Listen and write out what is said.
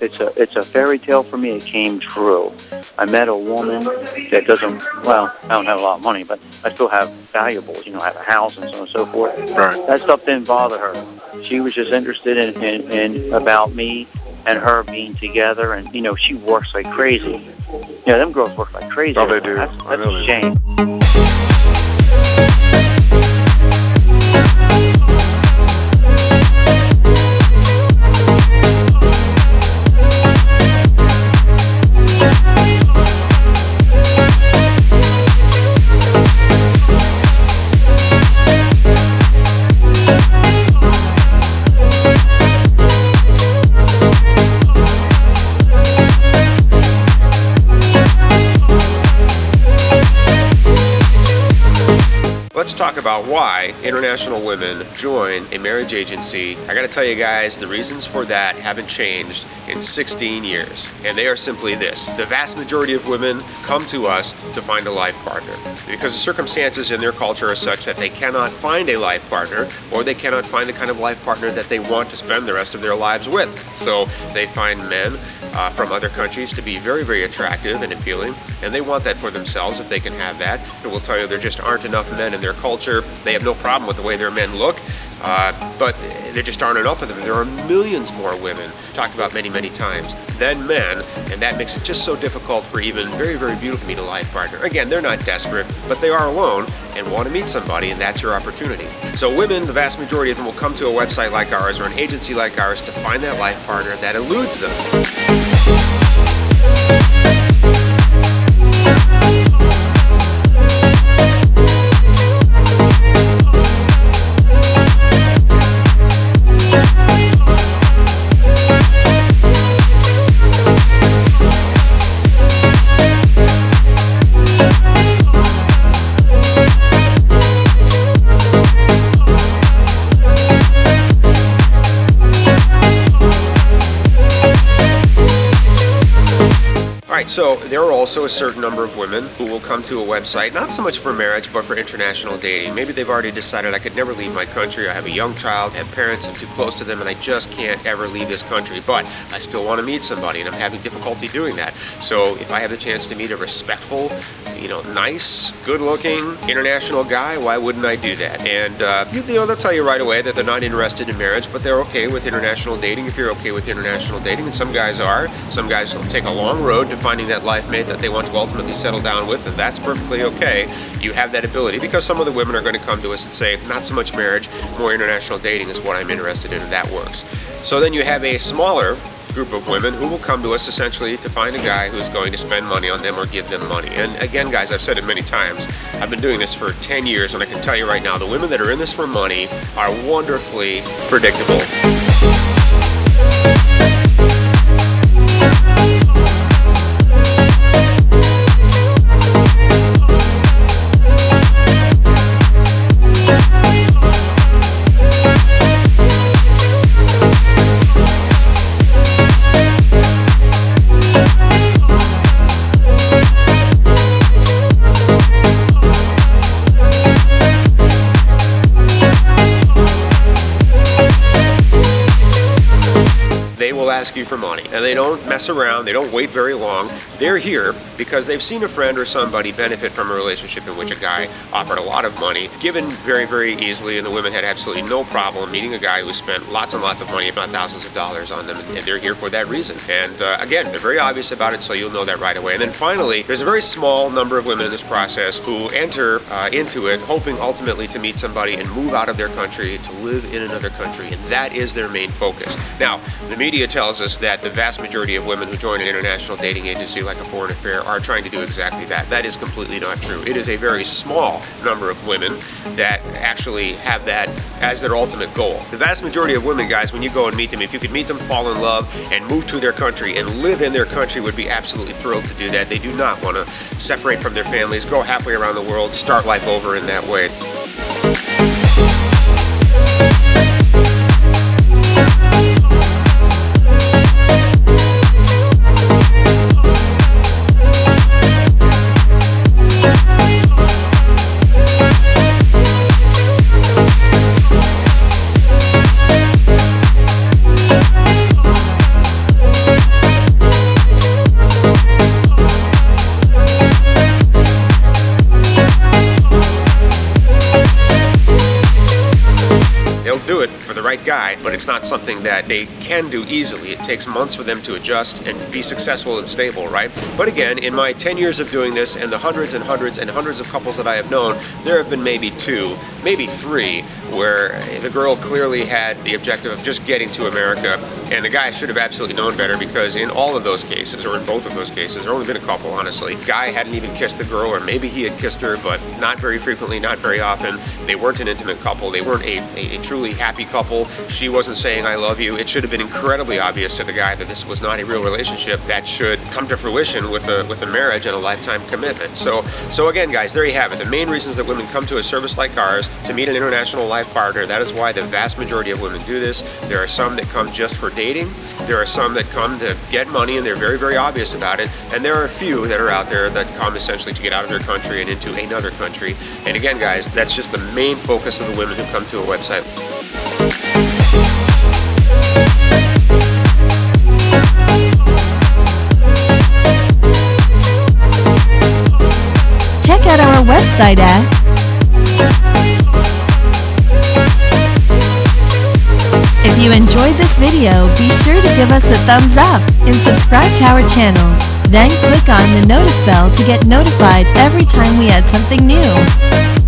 It's a fairy tale for me. It came true. I met a woman that doesn't, well, I don't have a lot of money, but I still have valuables, I have a house and so on and so forth. Right. That stuff didn't bother her. She was just interested in about me and her being together, and, she works like crazy. Yeah, them girls work like crazy. Oh, they do. That's I know a they shame. Let's talk about why international women join a marriage agency. I gotta tell you guys, the reasons for that haven't changed in 16 years. And they are simply this. The vast majority of women come to us to find a life partner because the circumstances in their culture are such that they cannot find a life partner, or they cannot find the kind of life partner that they want to spend the rest of their lives with. So they find men from other countries to be very, very attractive and appealing, and they want that for themselves if they can have that. And we'll tell you there just aren't enough men in their culture. They have no problem with the way their men look, but there just aren't enough of them. There are millions more women, talked about many, many times, than men, and that makes it just so difficult for even very, very beautiful to meet a life partner. Again, they're not desperate, but they are alone and want to meet somebody, and that's your opportunity. So women, the vast majority of them will come to a website like ours or an agency like ours to find that life partner that eludes them. So there are also a certain number of women who will come to a website, not so much for marriage, but for international dating. Maybe they've already decided I could never leave my country. I have a young child, I have parents, I'm too close to them, and I just can't ever leave this country. But I still want to meet somebody, and I'm having difficulty doing that. So if I have the chance to meet a respectful, nice, good-looking international guy, why wouldn't I do that? And they'll tell you right away that they're not interested in marriage, but they're okay with international dating if you're okay with international dating. And some guys are. Some guys will take a long road to finding that life mate that they want to ultimately settle down with, and that's perfectly okay. You have that ability, because some of the women are going to come to us and say, not so much marriage, more international dating is what I'm interested in, and that works. So then you have a smaller group of women who will come to us essentially to find a guy who's going to spend money on them or give them money. And again, guys, I've said it many times, I've been doing this for 10 years, and I can tell you right now, the women that are in this for money are wonderfully predictable. Ask you for money, and they don't mess around, they don't wait very long. They're here because they've seen a friend or somebody benefit from a relationship in which a guy offered a lot of money, given very, very easily, and the women had absolutely no problem meeting a guy who spent lots and lots of money, if not thousands of dollars on them, and they're here for that reason. And again, they're very obvious about it, so you'll know that right away. And then finally, there's a very small number of women in this process who enter into it hoping ultimately to meet somebody and move out of their country to live in another country, and that is their main focus. Now, the media tells us that the vast majority of women who join an international dating agency like a Foreign Affair are trying to do exactly that. That is completely not true. It is a very small number of women that actually have that as their ultimate goal. The vast majority of women, guys, when you go and meet them, if you could meet them, fall in love, and move to their country and live in their country, would be absolutely thrilled to do that. They do not want to separate from their families, go halfway around the world, start life over in that way. right guy, but it's not something that they can do easily. It takes months for them to adjust and be successful and stable, right? But again, in my 10 years of doing this and the hundreds and hundreds and hundreds of couples that I have known, there have been maybe 2, maybe 3, where the girl clearly had the objective of just getting to America, and the guy should have absolutely known better, because in all of those cases, or in both of those cases, there only been a couple, honestly, guy hadn't even kissed the girl, or maybe he had kissed her, but not very frequently, not very often. They weren't an intimate couple. They weren't a truly happy couple. She wasn't saying I love you. It should have been incredibly obvious to the guy that this was not a real relationship that should come to fruition with a marriage and a lifetime commitment. So again, guys, there you have it. The main reasons that women come to a service like ours to meet an international life partner. That is why the vast majority of women do this. There are some that come just for dating. There are some that come to get money, and they're very, very obvious about it. And there are a few that are out there that come essentially to get out of their country and into another country. And again, guys, that's just the main focus of the women who come to a website. Check out our website at If you enjoyed this video, be sure to give us a thumbs up and subscribe to our channel. Then click on the notice bell to get notified every time we add something new.